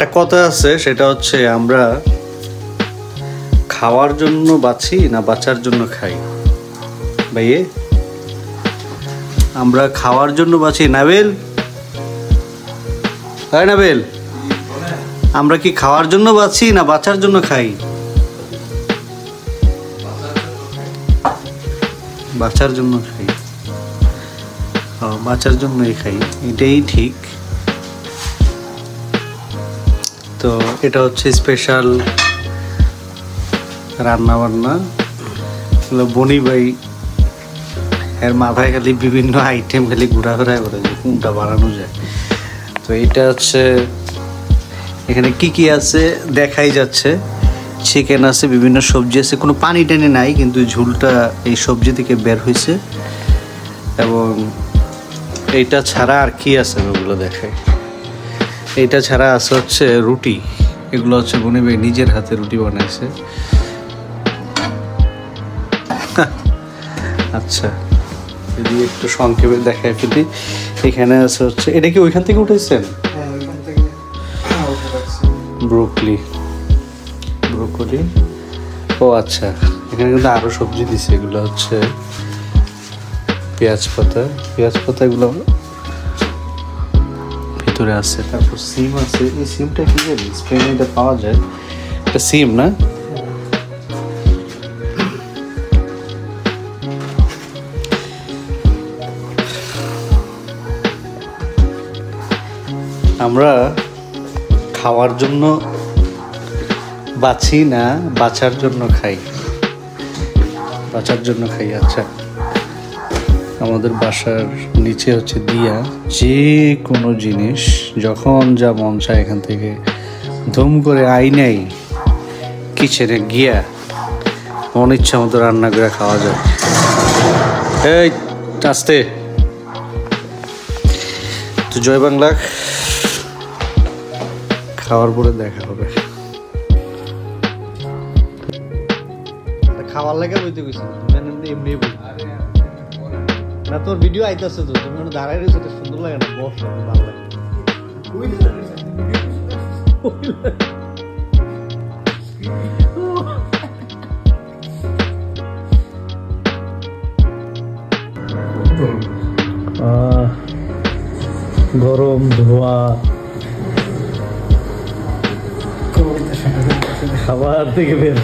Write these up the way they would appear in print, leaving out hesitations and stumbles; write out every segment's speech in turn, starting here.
একটা কথা আছে, সেটা হচ্ছে আমরা খাওয়ার জন্য বাঁচি না বাঁচার জন্য খাই? ভাইয়ে, আমরা খাওয়ার জন্য বাঁচি। নাবিল, হ্যাঁ নাবিল, আমরা কি খাওয়ার জন্য বাঁচি না বাঁচার জন্য খাই? বাঁচার জন্য খাই। বাঁচার জন্যই খাই, এটাই ঠিক। তো এটা হচ্ছে স্পেশাল রান্না বান্না। বনি ভাই এর মাথায় খালি বিভিন্ন আইটেম খালি ঘোরাফেরায় করে যে কোনটা বানানো যায়। তো এটা হচ্ছে, এখানে কি কি আছে দেখাই যাচ্ছে। চিকেন আছে, বিভিন্ন সবজি আছে, কোনো পানি টানি নাই, কিন্তু ঝোলটা এই সবজি থেকে বের হয়েছে। এবং এইটা ছাড়া আর কি আছে ওগুলো দেখায়। এইটা ছাড়া আছে হচ্ছে রুটি। এগুলো হচ্ছে বনি ভাই নিজের হাতে রুটি বানাইছে। আচ্ছা, যদি একটু সংক্ষেপে দেখায় ফেলি, এখানে আছে হচ্ছে, এটা কি ওইখান থেকে উঠেছেন? ব্রোকলি। ও আচ্ছা, এখানে কিন্তু আরো সবজি দিছে। এগুলো হচ্ছে পেঁয়াজ পাতা এগুলো ভিতরে আছে। তারপর সিম আছে। এই সিমটা কি জানি স্পেনে এটা পাওয়া যায়, এটা সিম না? আমরা খাওয়ার জন্য বাঁচি না বাঁচার জন্য খাই? বাঁচার জন্য খাই। আচ্ছা, আমাদের বাসার নিচে হচ্ছে দিয়া, যে কোনো জিনিস যখন যা মন চায় এখান থেকে ধুম করে আইনাই কিচেনে গিয়া মন ইচ্ছা মতো রান্না করে খাওয়া যায়। এই আস্তে। তো জয় বাংলা, খাওয়ার পরে দেখা হবে। খাওয়ার লাগে বইতে গেছি এমনি না, তোর ভিডিও আইতেছে তো, তুমি দাঁড়াই রয়েছে, তো সুন্দর লাগে না? বস, ভালো লাগে। গরম ধোয়া খাবার থেকে বের।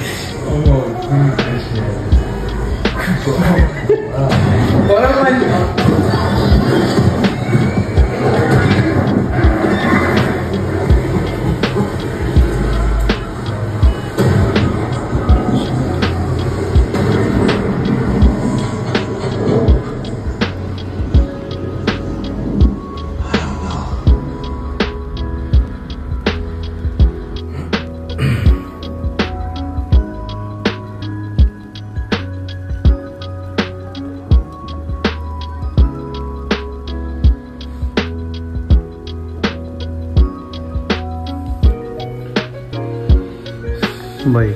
ভাই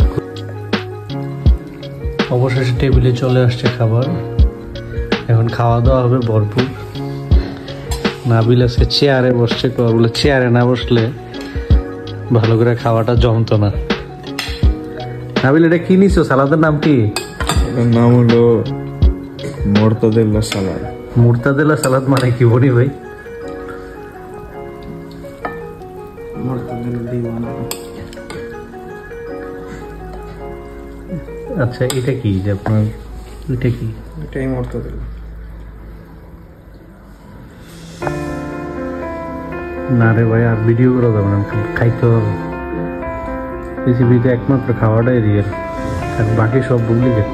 অবশেষে টেবিলে চলে আসছে খাবার। এখন খাওয়া দাওয়া হবে ভরপুর। নাবিল আজকে চেয়ারে বসছে, বলে চেয়ারে না বসলে ভালো করে খাওয়াটা জমতো না। নাবিল, এটা কি নিছো? সালাদের নাম কি? এটার নাম হলো মোরতাদেল্লা সালাদ। মোরতাদেল্লা সালাদ মানে কি বলি ভাই? আচ্ছা, এটা কি যে আপনার, এটা কি? এটাই মোরতাদেল্লা। না রে ভাই, আর ভিডিও করা যাবে না, খাইতে হবে। পৃথিবীতে একমাত্র খাওয়াটাই রিয়েল, আর বাকি সব ডুপ্লিকেট।